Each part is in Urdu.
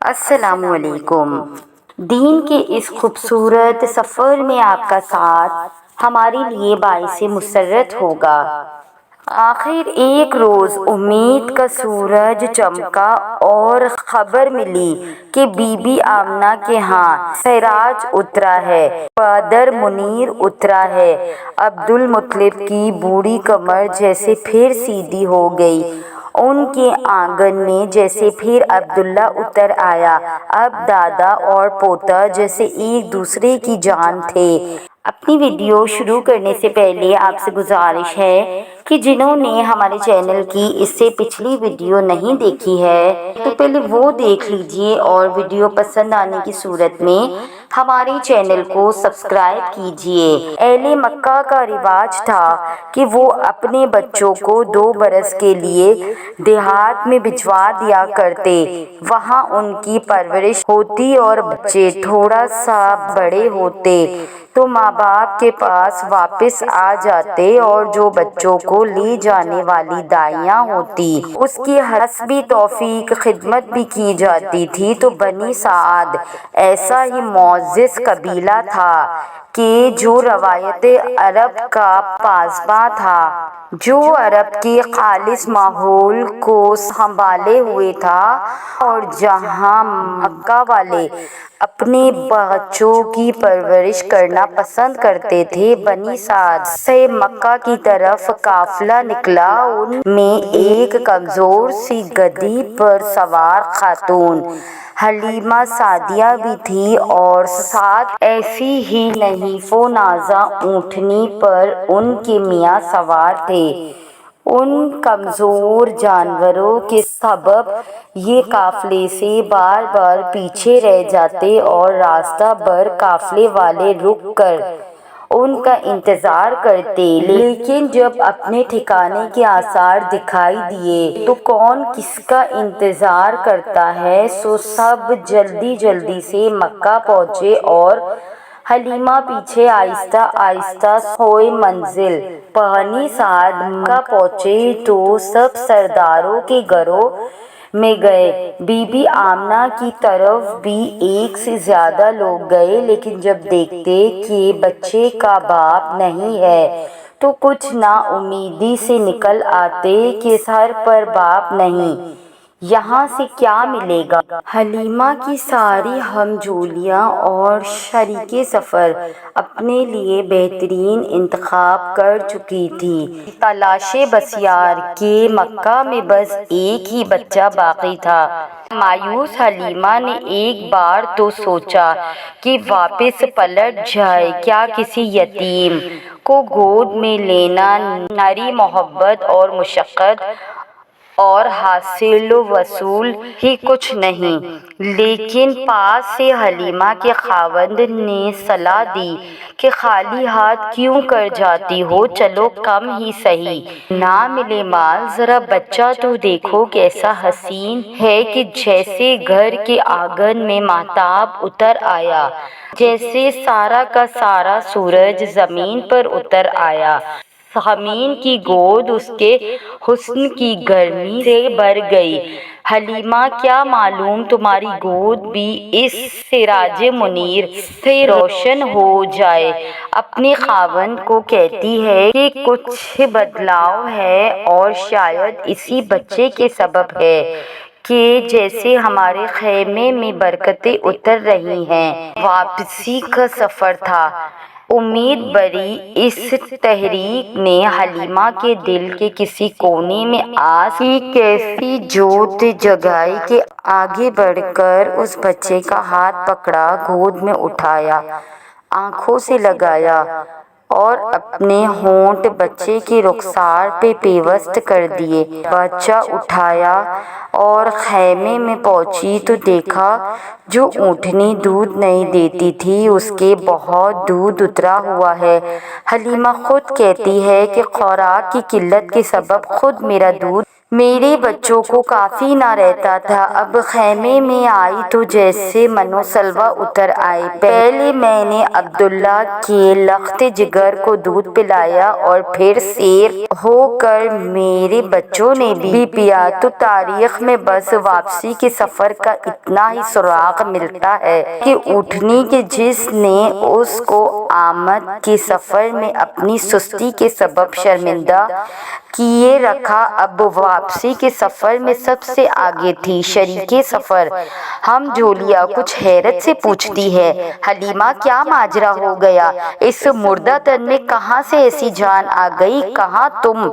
السلام علیکم۔ دین کے اس خوبصورت سفر میں آپ کا ساتھ ہمارے لیے باعث مسرت ہوگا۔ آخر ایک روز امید کا سورج چمکا اور خبر ملی کہ بی بی آمنہ کے ہاں سراج اترا ہے، بدر منیر اترا ہے۔ عبدالمطلب کی بوڑھی کمر جیسے پھر سیدھی ہو گئی، ان کے آنگن میں جیسے پھر عبداللہ اتر آیا۔ اب دادا اور پوتا جیسے ایک دوسرے کی جان تھے۔ اپنی ویڈیو شروع کرنے سے پہلے آپ سے گزارش ہے کہ جنہوں نے ہمارے چینل کی اس سے پچھلی ویڈیو نہیں دیکھی ہے تو پہلے وہ دیکھ لیجئے، اور ویڈیو پسند آنے کی صورت میں ہمارے چینل کو سبسکرائب کیجئے۔ اہل مکہ کا رواج تھا کہ وہ اپنے بچوں کو 2 برس کے لیے دیہات میں بھجوا دیا کرتے، وہاں ان کی پرورش ہوتی اور بچے تھوڑا سا بڑے ہوتے تو ماں باپ کے پاس واپس آ جاتے، اور جو بچوں کو لے جانے والی دائیاں ہوتی اس کی حسب توفیق خدمت بھی کی جاتی تھی۔ تو بنی سعد ایسا ہی معزز قبیلہ تھا کہ جو روایت عرب کا پاسباں تھا، جو عرب کے خالص ماحول کو سنبھالے ہوئے تھا، اور جہاں مکہ والے اپنے بچوں کی پرورش کرنا پسند کرتے تھے، بنی سعد سے مکہ کی طرف قافلہ نکلا۔ ان میں ایک کمزور سی گدھی پر سوار خاتون حلیمہ سعدیہ بھی تھی، اور ساتھ ایسی ہی نحیف و نازاں اونٹنی پر ان کے میاں سوار تھے۔ ان کمزور جانوروں کے سبب یہ قافلے سے بار بار پیچھے رہ جاتے، اور راستہ بھر قافلے والے رک کر ان کا انتظار کرتے، لیکن جب اپنے ٹھکانے کے آثار دکھائی دیے تو کون کس کا انتظار کرتا ہے، سو سب جلدی جلدی سے مکہ پہنچے، اور حلیمہ پیچھے آہستہ آہستہ سوئے منزل۔ بنی سعد مکہ پہنچے تو سب سرداروں کے گھروں میں گئے۔ بی بی آمنہ کی طرف بھی ایک سے زیادہ لوگ گئے، لیکن جب دیکھتے کہ بچے کا باپ نہیں ہے تو کچھ نا امیدی سے نکل آتے کہ سر پر باپ نہیں، یہاں سے کیا ملے گا۔ حلیمہ کی ساری ہمجولیاں اور شریک سفر اپنے لیے بہترین انتخاب کر چکی تھی۔ تلاش بسیار کہ مکہ میں بس ایک ہی بچہ باقی تھا۔ مایوس حلیمہ نے ایک بار تو سوچا کہ واپس پلٹ جائے، کیا کسی یتیم کو گود میں لینا نری محبت اور مشقت اور حاصل و وصول ہی کچھ نہیں، لیکن پاس سے حلیمہ کے خاوند نے صلاح دی کہ خالی ہاتھ کیوں کر جاتی ہو، چلو کم ہی سہی نہ ملے مال، ذرا بچہ تو دیکھو کیسا حسین ہے کہ جیسے گھر کے آنگن میں ماہتاب اتر آیا، جیسے سارا کا سارا سورج زمین پر اتر آیا۔ زمین کی گود اس کے حسن کی گرمی سے بھر گئی۔ حلیمہ کیا معلوم تمہاری گود بھی اس سراج منیر سے روشن ہو جائے۔ اپنے خاوند کو کہتی ہے کہ کچھ بدلاؤ ہے، اور شاید اسی بچے کے سبب ہے کہ جیسے ہمارے خیمے میں برکتیں اتر رہی ہیں۔ واپسی کا سفر تھا۔ امید بھری اس تحریک نے حلیمہ کے دل کے کسی کونے میں آس کی کیسی جوت جگائی کہ آگے بڑھ کر اس بچے کا ہاتھ پکڑا، گود میں اٹھایا، آنکھوں سے لگایا، اور اپنے ہونٹ بچے کے رخسار پہ پیوست کر دیے۔ بچہ اٹھایا اور خیمے میں پہنچی تو دیکھا جو اونٹنی دودھ نہیں دیتی تھی اس کے بہت دودھ اترا ہوا ہے۔ حلیمہ خود کہتی ہے کہ خوراک کی قلت کے سبب خود میرا دودھ میرے بچوں کو کافی نہ رہتا تھا، اب خیمے میں آئی تو جیسے منو سلوا اتر آئی۔ پہلے میں نے عبداللہ کے لخت جگر کو دودھ پلایا اور پھر سیر ہو کر میرے بچوں نے بھی پیا تو تاریخ میں بس واپسی کے سفر کا اتنا ہی سراغ ملتا ہے کہ اٹھنے کے جس نے اس کو آمد کے سفر میں اپنی سستی کے سبب شرمندہ کیے رکھا، اب واپسی کے سفر میں سب سے آگے تھی شریک سفر۔ ہم جولیا کچھ حیرت سے پوچھتی ہے، حلیمہ کیا ماجرا ہو گیا؟ اس مردہ تن میں کہاں سے ایسی جان آ گئی؟ کہاں تم؟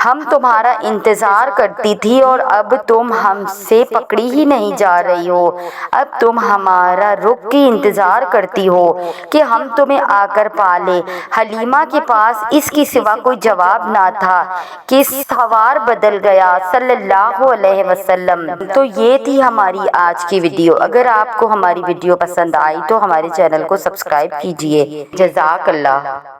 ہم تمہارا انتظار کرتی تھی اور اب تم ہم سے پکڑی ہی نہیں جا رہی ہو، اب تم ہمارا رخ کی انتظار کرتی ہو کہ ہم تمہیں آ کر پا لیں۔ حلیمہ کے پاس اس کے سوا کوئی جواب نہ تھا کہ سوار بدل گیا صلی اللہ علیہ وسلم۔ تو یہ تھی ہماری آج کی ویڈیو۔ اگر آپ کو ہماری ویڈیو پسند آئی تو ہمارے چینل کو سبسکرائب کیجیے۔ جزاک اللہ۔